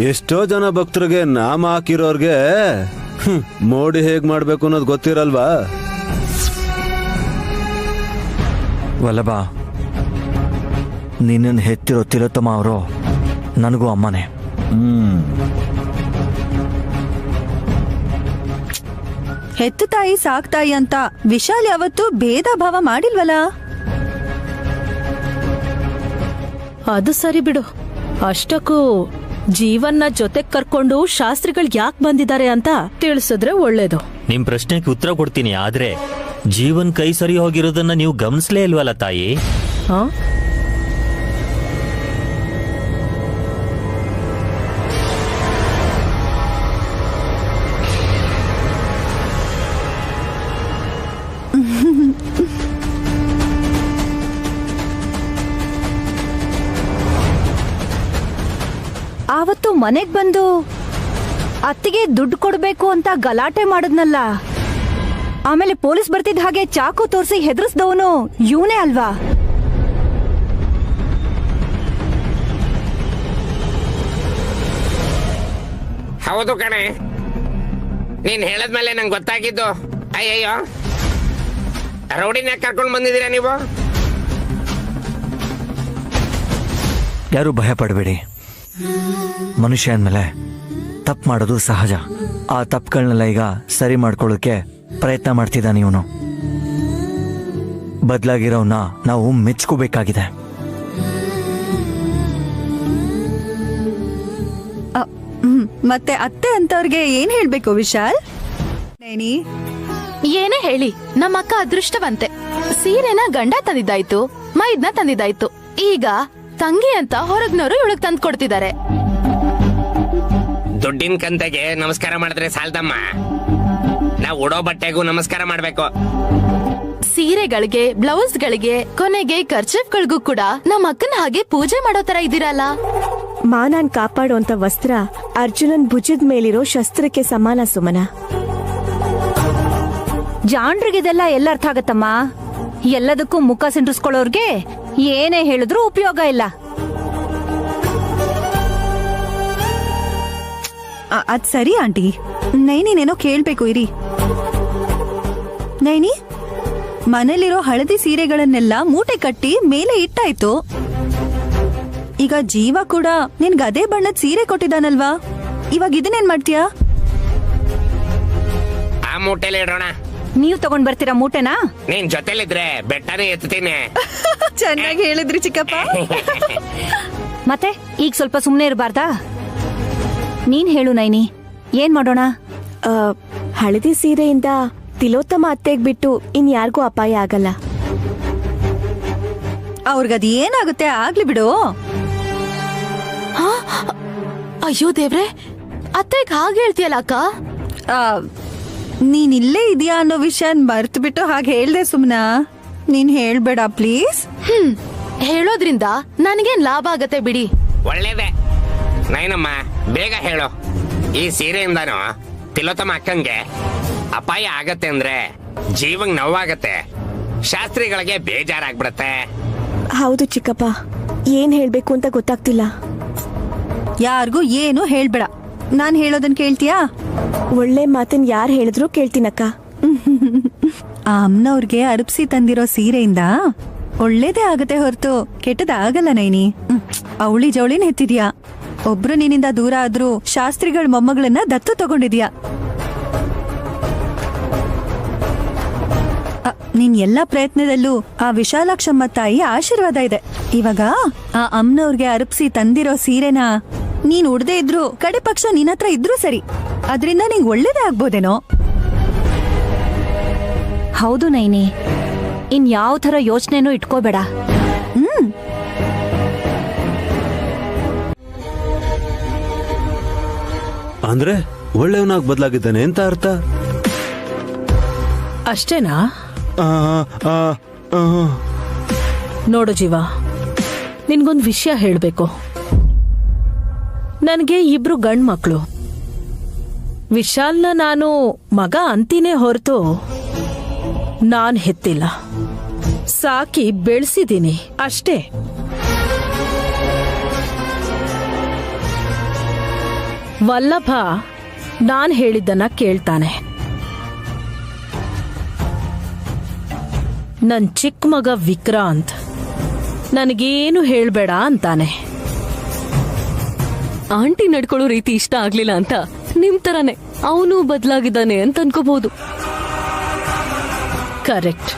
ಎಷ್ಟೋ ಜನ ಭಕ್ತರಿಗೆ ನಾಮ ಹಾಕಿರೋರ್ಗೆ ಮೋಡಿ ಹೇಗ್ ಮಾಡ್ಬೇಕು ಅನ್ನೋದು ಗೊತ್ತಿರಲ್ವಾ? ವಲ್ಲಭ, ನಿನ್ನನ್ನು ಹೆತ್ತಿರೋ ತಿಲೋತ್ತಮ ಅವರು ನನಗೂ ಅಮ್ಮನೇ. ಹೆತ್ತು ತಾಯಿ ಸಾಕ್ತಾಯಿ ಅಂತ ವಿಶಾಲ್ ಯಾವತ್ತೂ ಭೇದ ಭಾವ ಮಾಡಿಲ್ವಲ್ಲ? ಅದು ಸರಿ ಬಿಡು. ಅಷ್ಟಕ್ಕೂ ಜೀವನ್ನ ಜೊತೆಗ್ ಕರ್ಕೊಂಡು ಶಾಸ್ತ್ರಿಗಳು ಯಾಕೆ ಬಂದಿದ್ದಾರೆ ಅಂತ ತಿಳಿಸಿದ್ರೆ ಒಳ್ಳೇದು. ನಿಮ್ ಪ್ರಶ್ನೆಗೆ ಉತ್ತರ ಕೊಡ್ತೀನಿ, ಆದ್ರೆ ಜೀವನ್ ಕೈ ಸರಿ ಹೋಗಿರೋದನ್ನ ನೀವು ಗಮನಿಸ್ಲೇ ಇಲ್ವಲ್ಲ ತಾಯಿ? ಹಾ, ಆವತ್ತು ಮನೆಗ್ ಬಂದು ಅತ್ತಿಗೆ ದುಡ್ಡು ಕೊಡ್ಬೇಕು ಅಂತ ಗಲಾಟೆ ಮಾಡಿದ್ನಲ್ಲ, ಆಮೇಲೆ ಪೊಲೀಸ್ ಬರ್ತಿದ್ದ ಹಾಗೆ ಚಾಕು ತೋರಿಸಿ ಹೆದರ್ಸ್ದವನು ಇವನೇ ಅಲ್ವಾ? ಹೌದು ಕಣೆ, ನೀನ್ ಹೇಳದ್ಮೇಲೆ ನಂಗೆ ಗೊತ್ತಾಗಿದ್ದು. ಅಯ್ಯಯ್ಯೋ, ರೌಡಿನ ಕರ್ಕೊಂಡು ಬಂದಿದ್ದೀರಾ ನೀವು? ಯಾರು ಭಯ ಪಡಬೇಡಿ. ಮನುಷ್ಯ ಅಂದಮೇಲೆ ತಪ್ಪು ಮಾಡೋದು ಸಹಜ. ಆ ತಪ್ಪುಗಳನ್ನೆಲ್ಲ ಈಗ ಸರಿ ಮಾಡ್ಕೊಳ್ಳೋಕೆ ಪ್ರಯತ್ನ ಮಾಡ್ತಿದ್ದಾನೆ ಇವನು. ಬದಲಾಗಿರೋನ್ನ ನಾವು ಮೆಚ್ಕೋಬೇಕಾಗಿದೆ. ಮತ್ತೆ ಅತ್ತೆ ಅಂತವ್ರಿಗೆ ಏನ್ ಹೇಳ್ಬೇಕು ವಿಶಾಲ್? ಏನೇ ಹೇಳಿ, ನಮ್ಮ ಅಕ್ಕ ಅದೃಷ್ಟವಂತೆ. ಸೀರೆನ ಗಂಡ ತಂದಿದ್ದಾಯ್ತು, ಮೈದ್ನ ತಂದಿದ್ದಾಯ್ತು, ಈಗ ತಂಗಿ ಅಂತ ಹೊರಗ್ನವರು ಇವಳಗ್ ತಂದು ಕೊಡ್ತಿದ್ದಾರೆ. ದುಡ್ಡಿನ ಕಂತೆಗೆ ನಮಸ್ಕಾರ ಮಾಡಿದ್ರೆ ಸಾಲ್ದಮ್ಮ, ನಾವು ಉಡೋ ಬಟ್ಟೆಗೂ ನಮಸ್ಕಾರ ಮಾಡ್ಬೇಕು. ಸೀರೆಗಳಿಗೆ, ಬ್ಲೌಸ್ಗಳಿಗೆ, ಕೊನೆಗೆ ಕರ್ಚಿಫ್ಗಳಿಗೂ ಕೂಡ ನಮ್ಮ ಅಕ್ಕನ ಹಾಗೆ ಪೂಜೆ ಮಾಡೋ ತರ ಇದ್ದೀರಲ್ಲ. ಮಾನನ್ ಕಾಪಾಡುವಂತ ವಸ್ತ್ರ ಅರ್ಜುನನ್ ಭುಜದ ಮೇಲಿರೋ ಶಸ್ತ್ರಕ್ಕೆ ಸಮಾನ ಸುಮನ. ಜಾಣ್ರಿಗಿದೆಲ್ಲ ಎಲ್ಲ ಅರ್ಥ ಆಗತ್ತಮ್ಮ. ಎಲ್ಲದಕ್ಕೂ ಮುಖ ಸಿಂಡ್ರಿಸ್ಕೊಳ್ಳೋರ್ಗೆ ಏನೇ ಹೇಳಿದ್ರೂ ಉಪಯೋಗ ಇಲ್ಲ. ಅದ್ ಸರಿ ಆಂಟಿ, ನೈನೇನೋ ಕೇಳ್ಬೇಕು ಇರಿ. ನೈನಿ, ಮನೇಲಿರೋ ಹಳದಿ ಸೀರೆಗಳನ್ನೆಲ್ಲ ಮೂಟೆ ಕಟ್ಟಿ ಮೇಲೆ ಇಟ್ಟಾಯ್ತು. ಈಗ ಜೀವ ಕೂಡ ನಿನ್ಗೆ ಅದೇ ಬಣ್ಣದ ಸೀರೆ ಕೊಟ್ಟಿದ್ದಾನಲ್ವಾ, ಇವಾಗ ಇದನ್ನೇನ್ ಮಾಡ್ತೀಯಾ? ಆ ಮೂಟೆಲಿ ಇಡೋಣ. ನೀವ್ ತಗೊಂಡ್ ಬರ್ತೀರಾ ಮೂಟೆನಾ? ನೀನ್ ಜೊತೆಲಿದ್ರೆ ಬೆಟ್ಟನೇ ಎತ್ತೀನಿ. ಚೆನ್ನಾಗಿ ಹೇಳಿದ್ರಿ ಚಿಕ್ಕಪ್ಪ. ಮತ್ತೆ ಈಗ ಸ್ವಲ್ಪ ಸುಮ್ನೆ ಇರಬಾರ್ದಾ? ನೀನ್ ಹೇಳು ನೈನಿ, ಏನ್ ಮಾಡೋಣ? ಹಳದಿ ಸೀರೆಯಿಂದ ತಿಲೋತ್ತಮ ಅತ್ತೆಗ್ ಬಿಟ್ಟು ಇನ್ಯಾರಿಗೂ ಅಪಾಯ ಆಗಲ್ಲ. ಅವ್ರಿಗದ್ ಏನಾಗುತ್ತೆ ಆಗ್ಲಿ ಬಿಡು. ಅಯ್ಯೋ ದೇವ್ರೆ, ಅತ್ತೆಗ್ ಹಾಗೆ ಹೇಳ್ತೀಯಲ್ಲ ಅಕ್ಕ? ನೀನ್ ಇಲ್ಲೇ ಇದೆಯಾ ಅನ್ನೋ ವಿಷಯ ಮರ್ತು ಬಿಟ್ಟು ಹಾಗೆ ಹೇಳ್ದೆ ಸುಮ್ನಾ. ನೀನ್ ಹೇಳ್ಬೇಡ ಪ್ಲೀಸ್. ಹೇಳೋದ್ರಿಂದ ನನಗೇನ್ ಲಾಭ ಆಗತ್ತೆ ಬಿಡಿ. ಒಳ್ಳೇದೆ ನೈನಮ್ಮ, ಬೇಗ ಹೇಳು. ಈ ಸೀರೆಯಿಂದಾನು ತಿಲೋತ್ತಮ ಅಕ್ಕಂಗೆ ಅಪಾಯ ಆಗತ್ತೆ ಅಂದ್ರೆ ಜೀವಂಗ್ ನೋವಾಗತ್ತೆ, ಶಾಸ್ತ್ರಿಗಳಿಗೆ ಬೇಜಾರಾಗ್ಬಿಡತ್ತೆ. ಹೌದು ಚಿಕ್ಕಪ್ಪ, ಏನ್ ಹೇಳ್ಬೇಕು ಅಂತ ಗೊತ್ತಾಗ್ತಿಲ್ಲ. ಯಾರಿಗೂ ಏನು ಹೇಳ್ಬೇಡ, ನಾನ್ ಹೇಳೋದನ್ ಕೇಳ್ತೀಯಾ? ಒಳ್ಳೆ ಮಾತನ್ ಯಾರು ಹೇಳಿದ್ರು ಕೇಳ್ತೀನಕ್ಕ. ಆ ಅಮ್ಮನವ್ರಿಗೆ ಅರ್ಪಿಸಿ ತಂದಿರೋ ಸೀರೆಯಿಂದ ಒಳ್ಳೇದೇ ಆಗತ್ತೆ ಹೊರತು ಕೆಟ್ಟದಾಗಲ್ಲ ನೈನಿ. ಅವಳಿ ಜವಳಿನ ಎತ್ತಿದ್ಯಾ. ಒಬ್ರು ನಿನ್ನಿಂದ ದೂರ ಆದ್ರೂ ಶಾಸ್ತ್ರಿಗಳ ಮೊಮ್ಮಗಳನ್ನ ದತ್ತು ತಗೊಂಡಿದ್ಯಾ. ನಿನ್ ಎಲ್ಲಾ ಪ್ರಯತ್ನದಲ್ಲೂ ಆ ವಿಶಾಲಾಕ್ಷಮ್ಮ ತಾಯಿ ಆಶೀರ್ವಾದ ಇದೆ. ಇವಾಗ ಆ ಅಮ್ಮನವ್ರಿಗೆ ಅರ್ಪಿಸಿ ತಂದಿರೋ ಸೀರೆನ ನೀನ್ ಉಡ್ದೇ ಇದ್ರು ಕಡೆ ಪಕ್ಷ ನಿನ್ ಹತ್ರ ಇದ್ರು ಸರಿ, ಅದ್ರಿಂದ ನಿಂಗ್ ಒಳ್ಳೇದೇ ಆಗ್ಬೋದೇನೋ. ಹೌದು ನೈನಿ, ಇನ್ ಯಾವ ತರ ಯೋಚನೆನೂ ಇಟ್ಕೋಬೇಡ. ಅಂದ್ರೆ ಒಳ್ಳೆಯವನಾಗಿ ಬದಲಾಗಿದ್ದಾನೆ ಅಂತ ಅರ್ಥ? ಅಷ್ಟೇನಾ? ಆ, ಆ, ಆ. ನೋಡು ಜೀವ, ನಿನ್ಗೊಂದು ವಿಷಯ ಹೇಳ್ಬೇಕು. ನನಗೆ ಇಬ್ರು ಗಂಡ್ ಮಕ್ಳು. ವಿಶಾಲ್ನ ನಾನು ಮಗ ಅಂತೀನೇ ಹೊರತು ನಾನ್ ಹೆತ್ತಿಲ್ಲ, ಸಾಕಿ ಬೆಳೆಸಿದ್ದೀನಿ ಅಷ್ಟೇ. ವಲ್ಲಭ ನಾನ್ ಹೇಳಿದ್ದನ್ನ ಕೇಳ್ತಾನೆ. ನನ್ ಚಿಕ್ಕ ಮಗ ವಿಕ್ರಾಂತ್ ನನಗೇನು ಹೇಳ್ಬೇಡ ಅಂತಾನೆ. ಆಂಟಿ ನಡ್ಕೊಳ್ಳೋ ರೀತಿ ಇಷ್ಟ ಆಗ್ಲಿಲ್ಲ ಅಂತ ನಿಮ್ ತರಾನೇ ಅವನು ಬದಲಾಗಿದ್ದಾನೆ ಅಂತ ಅನ್ಕೋಬಹುದು. ಕರೆಕ್ಟ್.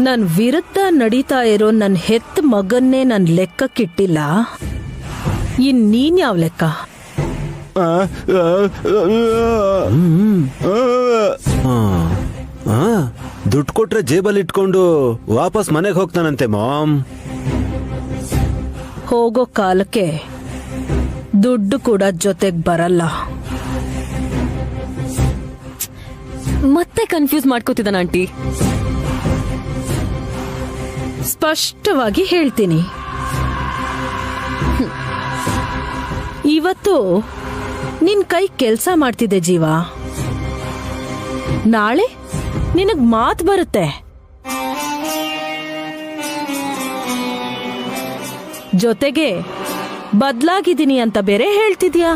ನನ್ ವಿರುದ್ಧ ನಡೀತಾ ಇರೋ ನನ್ ಹೆತ್ತ ಮಗನ್ನೇ ನನ್ ಲೆಕ್ಕಕ್ಕಿಟ್ಟಿಲ್ಲ, ಇನ್ ನೀನ್ ಯಾವ ಲೆಕ್ಕ? ದುಡ್ಡು ಕೊಟ್ರೆ ಜೇಬಲ್ಲಿ ಇಟ್ಕೊಂಡು ವಾಪಸ್ ಮನೆಗೆ ಹೋಗ್ತಾನಂತೆ ಮಾಮ್. ಹೋಗೋ ಕಾಲಕ್ಕೆ ದುಡ್ಡು ಕೂಡ ಜೊತೆಗ್ ಬರಲ್ಲ. ಮತ್ತೆ ಕನ್ಫ್ಯೂಸ್ ಮಾಡ್ಕೋತಿದ್ದಾನ ಆಂಟಿ. ಸ್ಪಷ್ಟವಾಗಿ ಹೇಳ್ತೀನಿ, ಇವತ್ತು ನಿನ್ ಕೈ ಕೆಲ್ಸ ಮಾಡ್ತಿದ್ದೆ ಜೀವ, ನಾಳೆ ನಿನಗ್ ಮಾತ್ ಬರುತ್ತೆ. ಜೊತೆಗೆ ಬದ್ಲಾಗಿದ್ದೀನಿ ಅಂತ ಬೇರೆ ಹೇಳ್ತಿದ್ಯಾ.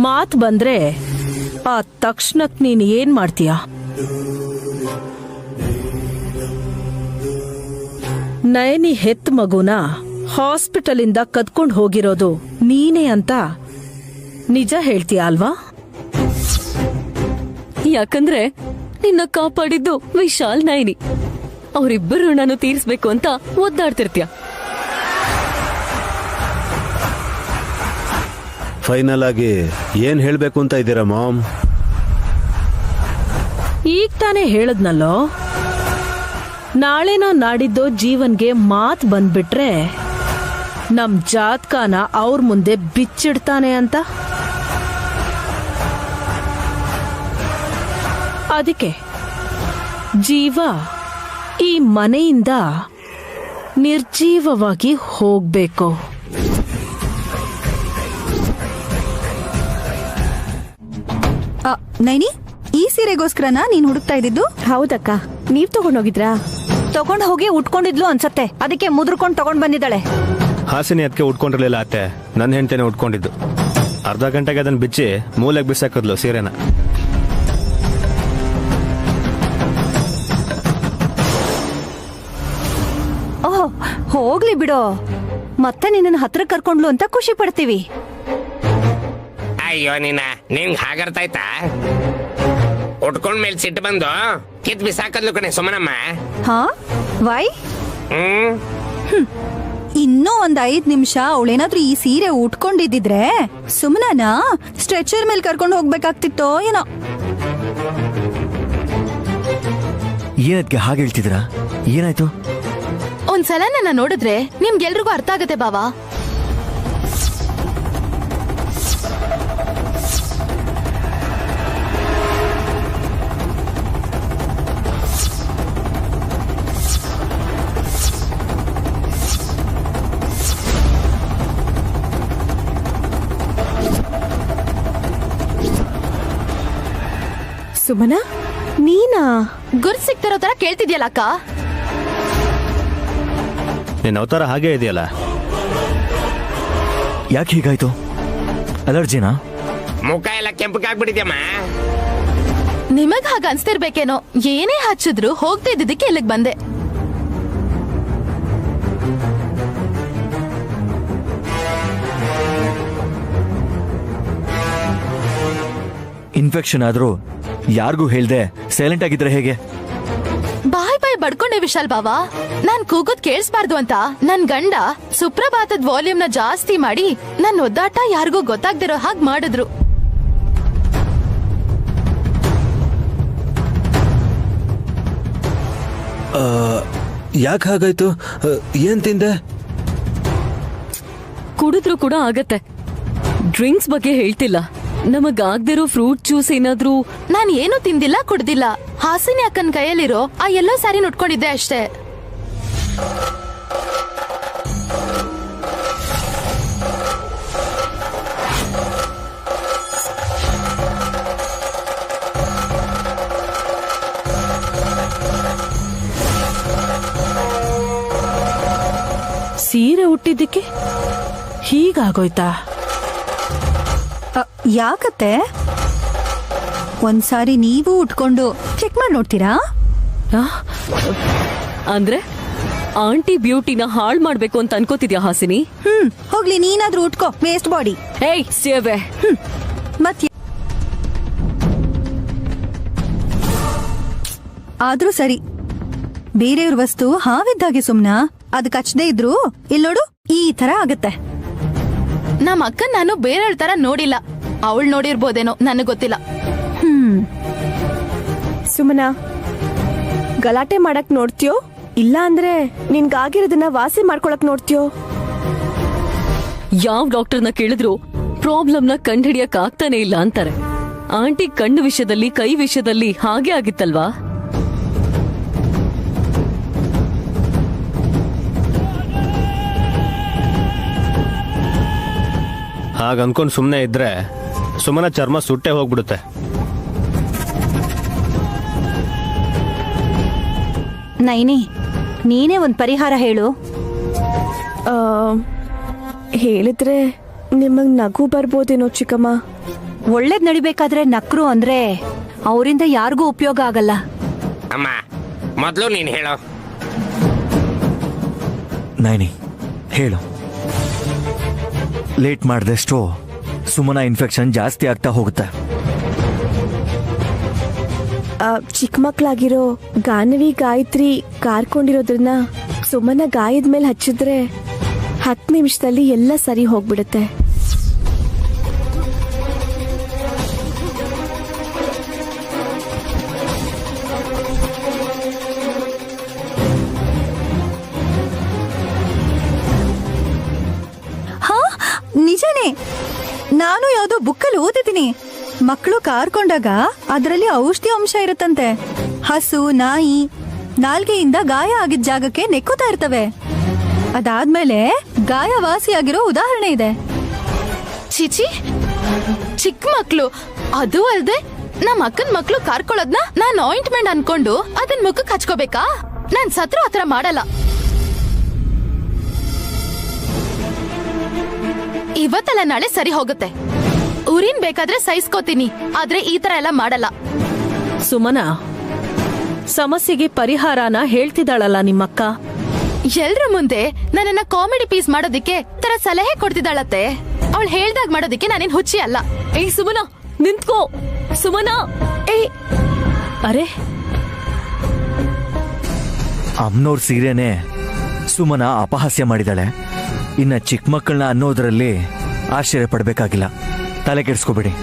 ಮಾತ್ ಬಂದ್ರೆ ಆ ತಕ್ಷಣಕ್ ನೀನ್ ಏನ್ ಮಾಡ್ತೀಯ? ನಯನಿ ಹೆತ್ ಮಗುನ ಹಾಸ್ಪಿಟಲಿಂದ ಕದ್ಕೊಂಡು ಹೋಗಿರೋದು ನೀನೇ ಅಂತ ನಿಜ ಹೇಳ್ತೀಯ ಅಲ್ವಾ? ಯಾಕಂದ್ರೆ ನಿನ್ನ ಕಾಪಾಡಿದ್ದು ವಿಶಾಲ್, ನೈನಿ. ಅವರಿಬ್ಬರು ನಾನು ತೀರಿಸ್ಬೇಕು ಅಂತ ಒದ್ದಾಡ್ತಿರ್ತೀಯ. ಫೈನಲ್ ಆಗಿ ಏನ್ ಹೇಳ್ಬೇಕು ಅಂತ ಇದ್ದೀರಾ ಮಾಮ್? ಈಗ ತಾನೇ ಹೇಳದ್ನಲ್ಲೋ, ನಾಳೆನೋ ನಾಡಿದ್ದೋ ಜೀವನ್ಗೆ ಮಾತ್ ಬಂದ್ಬಿಟ್ರೆ ನಮ್ ಜಾತ್ಕಾನ ಅವ್ರ ಮುಂದೆ ಬಿಚ್ಚಿಡ್ತಾನೆ ಅಂತ. ಅದಕ್ಕೆ ಜೀವ ಈ ಮನೆಯಿಂದ ನಿರ್ಜೀವವಾಗಿ ಹೋಗ್ಬೇಕು. ನೈನಿ, ಈ ಸೀರೆಗೋಸ್ಕರನಾ ನೀನ್ ಹುಡುಕ್ತಾ ಇದ್ದಿದ್ದು? ಹೌದಕ್ಕ, ನೀವ್ ತಗೊಂಡೋಗಿದ್ರಾ? ತಗೊಂಡ್ ಹೋಗಿ ಉಟ್ಕೊಂಡಿದ್ಲು ಅನ್ಸತ್ತೆ, ಅದಕ್ಕೆ ಮುದ್ರಕೊಂಡ್ ತಗೊಂಡ್ ಬಂದಿದ್ದಾಳೆ. ಹಾಸಿನಿ ಅದಕ್ಕೆ ಉಟ್ಕೊಂಡಿರ್ಲಿಲ್ಲ ಅತ್ತೆ, ನನ್ನ ಹೆಂಡತಿನೇ ಉಟ್ಕೊಂಡಿದ್ದು. ಅರ್ಧ ಗಂಟೆಗೆ ಅದನ್ನ ಬಿಚ್ಚಿ ಮೂಲೆಗೆ ಬಿಸಾಕಿದ್ಲು ಸೀರೆನ. ಓಹ್, ಹೋಗ್ಲಿ ಬಿಡೋ, ಮತ್ತೆ ನಿನ್ನ ಹತ್ರ ಕರ್ಕೊಂಡ್ಲು ಅಂತ ಖುಷಿ ಪಡ್ತೀವಿ. ಅಯ್ಯೋ ನಿಂಗ್ ಹಾಗರ್ತಾಯ್ತಾ? ಉಟ್ಕೊಂಡ್ ಮೇಲೆ ಸಿಟ್ಟು ಬಂದು ಕಿತ್ ಬಿಸಾಕದ್ಲು ಕಣೆ ಸುಮನಮ್ಮ. ಹಾ, ವೈ? ಇನ್ನೂ ಒಂದ್ 5 ನಿಮಿಷ ಅವಳೇನಾದ್ರೂ ಈ ಸೀರೆ ಉಟ್ಕೊಂಡಿದ್ದಿದ್ರೆ ಸುಮ್ನನ ಸ್ಟ್ರೆಚರ್ ಮೇಲೆ ಕರ್ಕೊಂಡು ಹೋಗ್ಬೇಕಾಗ್ತಿತ್ತೋ ಏನೋ. ಏನದ್ಕೆ ಹಾಗೆ ಹೇಳ್ತಿದ್ರ? ಏನಾಯ್ತು? ಒಂದ್ಸಲ ನನ್ನ ನೋಡಿದ್ರೆ ನಿಮ್ಗೆಲ್ರಿಗೂ ಅರ್ಥ ಆಗತ್ತೆ ಬಾವಾ. ಸುಮನಾ, ನೀನಾ? ಗುರ್ ಸಿಕ್ತಿರೋ ತರ ಕೇಳ್ತಿದ್ಯಲ್ಲ ಅಕ್ಕ. ನಿನ್ನ ಅವತಾರ ಹಾಗೇ ಇದೆಯಲ್ಲ. ಯಾಕೆ ಹೀಗಾಯ್ತು? ಅಲರ್ಜಿನಾ? ಮುಖ ಎಲ್ಲ ಕೆಂಪಗಾಗ್ಬಿಟ್ಟಿದ್ಯಮ್ಮ. ನಿಮಗ್ ಹಾಗ ಅನ್ಸ್ತಿರ್ಬೇಕೇನೋ. ಏನೇ ಹಚ್ಚಿದ್ರು ಹೋಗ್ತಾ ಇದ್ದಿದ್ದಕ್ಕೆ ಇಲ್ಲಿಗೆ ಬಂದೆ. ಇನ್ಫೆಕ್ಷನ್ ಆದ್ರೂ ಯಾರಿಗೂ ಹೇಳ್ದೆ ಸೈಲೆಂಟ್ ಆಗಿದ್ರೆ ಹೇಗೆ? ಬಾಯ್ ಬಾಯ್ ಬಡ್ಕೊಂಡೆ ವಿಶಾಲ್ ಬಾವಾ. ನಾನ್ ಕೂಗೋದ್ ಕೇಳಿಸ್ಬಾರ್ದು ಅಂತ ನನ್ ಗಂಡ ಸುಪ್ರಭಾತದ ವಾಲ್ಯೂಮ್ ನ ಜಾಸ್ತಿ ಮಾಡಿ ನನ್ ಒದ್ದಾಟ ಯಾರಿಗೂ ಗೊತ್ತಾಗ್ದಿರೋ ಹಾಗೆ ಮಾಡಿದ್ರು. ಯಾಕೆ ಹಾಗಾಯ್ತು? ಏನ್ ತಿಂದೆ? ಕುಡಿದ್ರು ಕೂಡ ಆಗತ್ತೆ. ಡ್ರಿಂಕ್ಸ್ ಬಗ್ಗೆ ಹೇಳ್ತಿಲ್ಲ. ನಮಗಾಗ್ದಿರೋ ಫ್ರೂಟ್ ಜ್ಯೂಸ್ ಏನಾದ್ರೂ? ನಾನ್ ಏನು ತಿಂದಿಲ್ಲ, ಕುಡ್ದಿಲ್ಲ. ಹಾಸಿನಿ ಅಕ್ಕನ್ ಕೈಯಲ್ಲಿರೋ ಆ ಎಲ್ಲೋ ಸ್ಯಾರಿ ಉಟ್ಕೊಂಡಿದ್ದೆ ಅಷ್ಟೇ. ಸೀರೆ ಹುಟ್ಟಿದ್ದಕ್ಕೆ ಹೀಗಾಗೋಯ್ತಾ? ಯಾಕತ್ತೆ? ಒಂದ್ಸಾರಿ ನೀವು ಉಟ್ಕೊಂಡು ಚೆಕ್ ಮಾಡಿ ನೋಡ್ತೀರಾ? ಅಂದ್ರೆ ಆಂಟಿ ಬ್ಯೂಟಿನ ಹಾಳ್ ಮಾಡ್ಬೇಕು ಅಂತ ಅನ್ಕೋತಿದ್ಯಾ ಹಾಸಿನಿ? ಹೋಗ್ಲಿ, ನೀನಾದ್ರೂ ಉಟ್ಕೋ, ವೇಸ್ಟ್ ಬಾಡಿ. ಏಯ್ ಸೇವೆ. ಮತ್ತೆ ಆದ್ರೂ ಸರಿ, ಬೇರೆಯವ್ರ ವಸ್ತು ಹಾವಿದ್ದಾಗೆ ಸುಮ್ನ. ಅದ್ ಕಚ್ಚದೇ ಇದ್ರು ಇಲ್ ನೋಡು ಈ ತರ ಆಗತ್ತೆ. ನಮ್ ಅಕ್ಕನ್ ನಾನು ಬೇರೆಯವ್ರ ತರ ನೋಡಿಲ್ಲ. ಅವಳು ನೋಡಿರ್ಬೋದೇನೋ, ನನಗ್ ಗೊತ್ತಿಲ್ಲ. ಸುಮನಾ, ಗಲಾಟೆ ಮಾಡಕ್ ನೋಡ್ತೀಯೋ ಇಲ್ಲ ಅಂದ್ರೆ ನಿನ್ಗಾಗಿರೋದನ್ನ ವಾಸಿ ಮಾಡ್ಕೊಳಕ್ ನೋಡ್ತೀಯೋ? ಯಾವ ಡಾಕ್ಟರ್ನ ಕೇಳಿದ್ರು ಪ್ರಾಬ್ಲಮ್ನ ಕಂಡುಹಿಡಿಯಕ್ ಆಗ್ತಾನೆ ಇಲ್ಲ ಅಂತಾರೆ. ಆಂಟಿ ಕಣ್ಣು ವಿಷಯದಲ್ಲಿ, ಕೈ ವಿಷಯದಲ್ಲಿ ಹಾಗೆ ಆಗಿತ್ತಲ್ವಾ? ಹಾಗ ಅನ್ಕೊಂಡ್ ಸುಮ್ಮನೆ ಇದ್ರೆ ಸುಮ್ಮನೆ ಚರ್ಮ ಸುಟ್ಟೆ ಹೋಗ್ಬಿಡುತ್ತೆ. ನೈನಿ, ನೀನೇ ಒಂದ್ ಪರಿಹಾರ ಹೇಳು. ಹೇಳಿದ್ರೆ ನಿಮಗ್ ನಗು ಬರ್ಬೋದೇನೋ ಚಿಕ್ಕಮ್ಮ. ಒಳ್ಳೇದ್ ನಡಿಬೇಕಾದ್ರೆ ನಕ್ರು ಅಂದ್ರೆ ಅವರಿಂದ ಯಾರಿಗೂ ಉಪಯೋಗ ಆಗಲ್ಲ. ಅಮ್ಮ, ಮೊದ್ಲು ನೀನ್ ಹೇಳೋ. ನೈನಿ ಹೇಳು. ಲೇಟ್ ಮಾಡಿದಷ್ಟು ಸುಮನ ಇನ್ಫೆಕ್ಷನ್ ಜಾಸ್ತಿ ಆಗ್ತಾ ಹೋಗುತ್ತೆ. ಚಿಕ್ಕ ಮಕ್ಳಾಗಿರೋ ಗಾನವಿ, ಗಾಯತ್ರಿ ಕಾರ್ಕೊಂಡಿರೋದ್ರನ್ನ ಸುಮನ ಗಾಯದ ಮೇಲೆ ಹಚ್ಚಿದ್ರೆ 10 ನಿಮಿಷದಲ್ಲಿ ಎಲ್ಲ ಸರಿ ಹೋಗ್ಬಿಡುತ್ತೆ. ನಿಜನೇ, ನಾನು ಯಾವ್ದೋ ಬುಕ್ಕಲ್ಲಿ ಓದಿದ್ದೀನಿ. ಮಕ್ಕಳು ಕಾರ್ಕೊಂಡಾಗ ಅದರಲ್ಲಿ ಔಷಧಿ ಅಂಶ ಇರುತ್ತಂತೆ. ಹಸು, ನಾಯಿ ನಾಲ್ಗೆಯಿಂದ ಗಾಯ ಆಗಿದ್ದ ಜಾಗಕ್ಕೆ ನೆಕ್ಕುತ್ತಾ ಇರ್ತವೆ. ಅದಾದ್ಮೇಲೆ ಗಾಯ ವಾಸಿಯಾಗಿರೋ ಉದಾಹರಣೆ ಇದೆ. ಚಿಚಿ, ಚಿಕ್ಕ ಮಕ್ಳು, ಅದು ಅಲ್ದೆ ನಮ್ ಅಕ್ಕನ್ ಮಕ್ಳು ಕಾರ್ಕೊಳ್ಳೋದ್ನ ನಾನ್ ಆಯಿಂಟ್ಮೆಂಟ್ ಅನ್ಕೊಂಡು ಅದನ್ ಮುಖಕ್ಕೆ ಹಚ್ಕೋಬೇಕಾ? ನಾನ್ ಸತ್ರು ಆತರ ಮಾಡಲ್ಲ. ಇವತ್ತಲ್ಲ ನಾಳೆ ಸರಿ ಹೋಗುತ್ತೆ. ಊರಿನ್ ಬೇಕಾದ್ರೆ ಸಹಿಸ್ಕೋತೀನಿ, ಆದ್ರೆ ಈ ತರ ಎಲ್ಲ ಮಾಡಲ್ಲ. ಸುಮನ, ಸಮಸ್ಯೆಗೆ ಪರಿಹಾರನ ಹೇಳ್ತಿದ್ದಾಳಲ್ಲ ನಿಮ್ಮಕ್ಕ. ಎಲ್ರ ಮುಂದೆ ನನ್ನನ್ನ ಕಾಮಿಡಿ ಪೀಸ್ ಮಾಡೋದಿಕ್ಕೆ ತರ ಸಲಹೆ ಕೊಡ್ತಿದ್ದಾಳತ್ತೆ. ಅವಳು ಹೇಳ್ದಾಗ ಮಾಡೋದಿಕ್ಕೆ ನಾನೇನ್ ಹುಚ್ಚಿ ಅಲ್ಲ. ಏಯ್ ಸುಮನ, ನಿಂತ್ಕೋ. ಸುಮನ, ಏಯ್, ಅರೆ, ಅಮ್ನೋರ್ ಸೀರೆನೆ ಸುಮನ ಅಪಹಾಸ್ಯ ಮಾಡಿದಾಳೆ. ಇನ್ನ ಚಿಕ್ಕ ಮಕ್ಕಳನ್ನ ಅನ್ನೋದ್ರಲ್ಲಿ ಆಶ್ಚರ್ಯ ಪಡ್ಬೇಕಾಗಿಲ್ಲ. ತಲೆ ಕೆಡಿಸ್ಕೋಬೇಡಿ.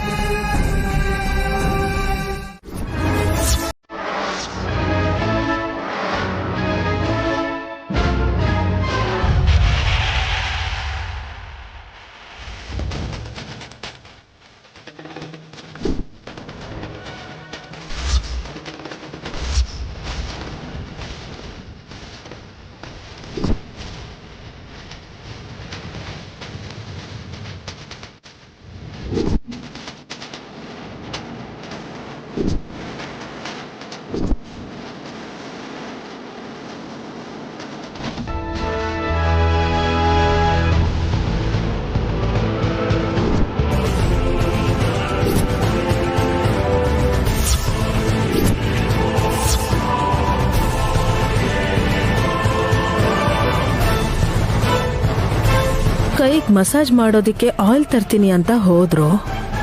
ಕೈಗ್ ಮಸಾಜ್ ಮಾಡೋದಿಕ್ಕೆ ಆಯಿಲ್ ತರ್ತೀನಿ ಅಂತ ಹೋದ್ರು.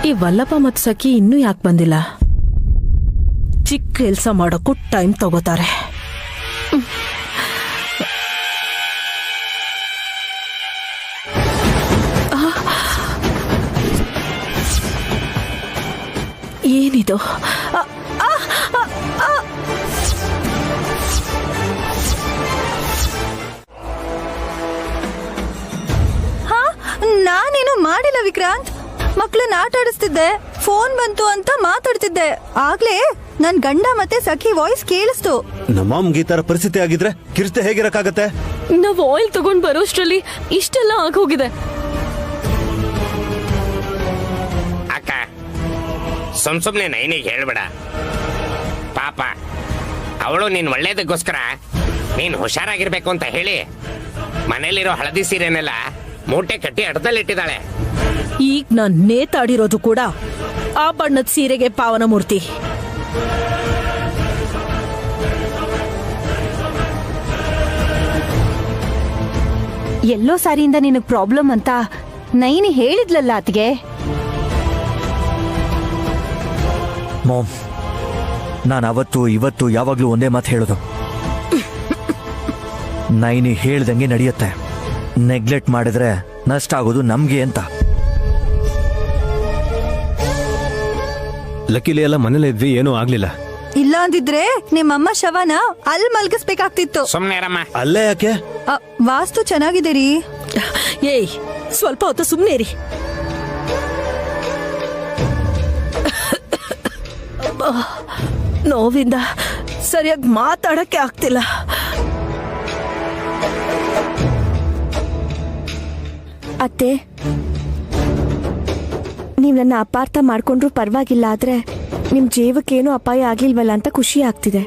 ಈ ವಲ್ಲಪ್ಪ ಮತ್ ಸಖಿ ಇನ್ನೂ ಯಾಕೆ ಬಂದಿಲ್ಲ? ಚಿಕ್ಕ ಕೆಲಸ ಮಾಡೋಕ್ಕೂ ಟೈಮ್ ತಗೋತಾರೆ. ಏನಿದು? ನಾನೇನು ಮಾಡಿಲ್ಲ ವಿಕ್ರಾಂತ್. ಮಕ್ಳನ್ನ ಆಟ ಆಡಿಸ್ತಿದ್ದೆ, ಫೋನ್ ಬಂತು ಅಂತ ಮಾತಾಡ್ತಿದ್ದೆ. ಆಗ್ಲೇ ನನ್ ಗಂಡ ಮತ್ತೆ ಸಖಿ ವಾಯ್ಸ್ ಕೇಳಿಸ್ತು. ನಮ್ಮಮ್ಗೆ ಈ ತರ ಪರಿಸ್ಥಿತಿ ಆಗಿದ್ರೆ ಕಿರ್ತೆ ಹೇಗಿರಕ್ಕಾಗತ್ತೆ? ನಾವ್ ಆಯಿಲ್ ತಗೊಂಡ್ ಬರೋಷ್ಟ್ರಲ್ಲಿ ಇಷ್ಟೆಲ್ಲ ಆಗೋಗಿದೆ. ಅಕ್ಕ, ಸುಮ್ನೆ ನೈನಿಗೆ ಹೇಳ್ಬೇಡ. ಪಾಪ ಅವಳು ನೀನ್ ಒಳ್ಳೇದಕ್ಕೋಸ್ಕರ ನೀನ್ ಹುಷಾರಾಗಿರ್ಬೇಕು ಅಂತ ಹೇಳಿ ಮನೇಲಿರೋ ಹಳದಿ ಸೀರೆನೆಲ್ಲ ಮೂಟೆ ಕಟ್ಟಿ ಅಡ್ದಲ್ಲಿಟ್ಟಿದ್ದಾಳೆ. ಈಗ ನಾನ್ ನೇತಾಡಿರೋದು ಕೂಡ ಆ ಬಣ್ಣದ ಸೀರೆಗೆ ಪಾವನ ಮೂರ್ತಿ. ಎಲ್ಲೋ ಸಾರಿಯಿಂದ ನಿನಗ್ ಪ್ರಾಬ್ಲಮ್ ಅಂತ ನೈನಿ ಹೇಳಿದ್ಲಲ್ಲ ಅತ್ಗೆ. ಮಾಮ್, ನಾನು ಅವತ್ತು ಇವತ್ತು ಯಾವಾಗ್ಲೂ ಒಂದೇ ಮಾತು ಹೇಳೋದು. ನೈನಿ ಹೇಳ್ದಂಗೆ ನಡೆಯುತ್ತೆ. ನೆಗ್ಲೆಕ್ಟ್ ಮಾಡಿದ್ರೆ ನಷ್ಟ ಆಗೋದು ನಮ್ಗೆ ಅಂತ. ಲಕ್ಕಿಲಿ ಎಲ್ಲ ಮನೇಲಿ ಇದ್ವಿ, ಏನೂ ಆಗ್ಲಿಲ್ಲ. ಇಲ್ಲ ಅಂದಿದ್ರೆ ನಿಮ್ಮಮ್ಮ ಶವನ ಅಲ್ಲಿ ಮಲ್ಗಿಸ್ಬೇಕಾಗ್ತಿತ್ತು. ಸುಮ್ನೆರಮ್ಮ. ಅಲ್ಲೇ ಯಾಕೆ? ವಾಸ್ತು ಚೆನ್ನಾಗಿದೆ ರೀ. ಏಯ್, ಸ್ವಲ್ಪ ಹೊತ್ತು ಸುಮ್ಮನೆ ರೀ. ನೋವಿಂದ ಸರಿಯಾಗಿ ಮಾತಾಡಕ್ಕೆ ಆಗ್ತಿಲ್ಲ. ಅತ್ತೆ, ನೀವ್ ನನ್ನ ಅಪಾರ್ಥ ಮಾಡ್ಕೊಂಡ್ರು ಪರವಾಗಿಲ್ಲ, ಆದ್ರೆ ನಿಮ್ ಜೀವಕ್ಕೇನು ಅಪಾಯ ಆಗಿಲ್ವಲ್ಲ ಅಂತ ಖುಷಿ ಆಗ್ತಿದೆ.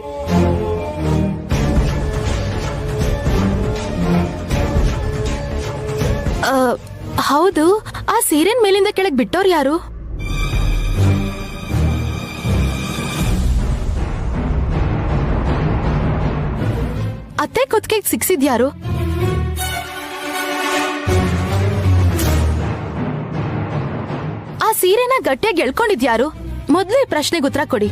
ಹೌದು, ಆ ಸೀರೆನ್ ಮೇಲಿಂದ ಕೆಳಗ್ ಬಿಟ್ಟೋರ್ ಯಾರು? ಅತ್ತೆ ಕುತ್ತಿಗೆಗೆ ಸಿಕ್ಸಿದ್ಯಾರು? ಆ ಸೀರೆನ ಗಟ್ಟಿಯಾಗಿ ಎಳ್ಕೊಂಡಿದ್ಯಾರು? ಮೊದ್ಲು ಈ ಪ್ರಶ್ನೆಗೆ ಉತ್ತರ ಕೊಡಿ.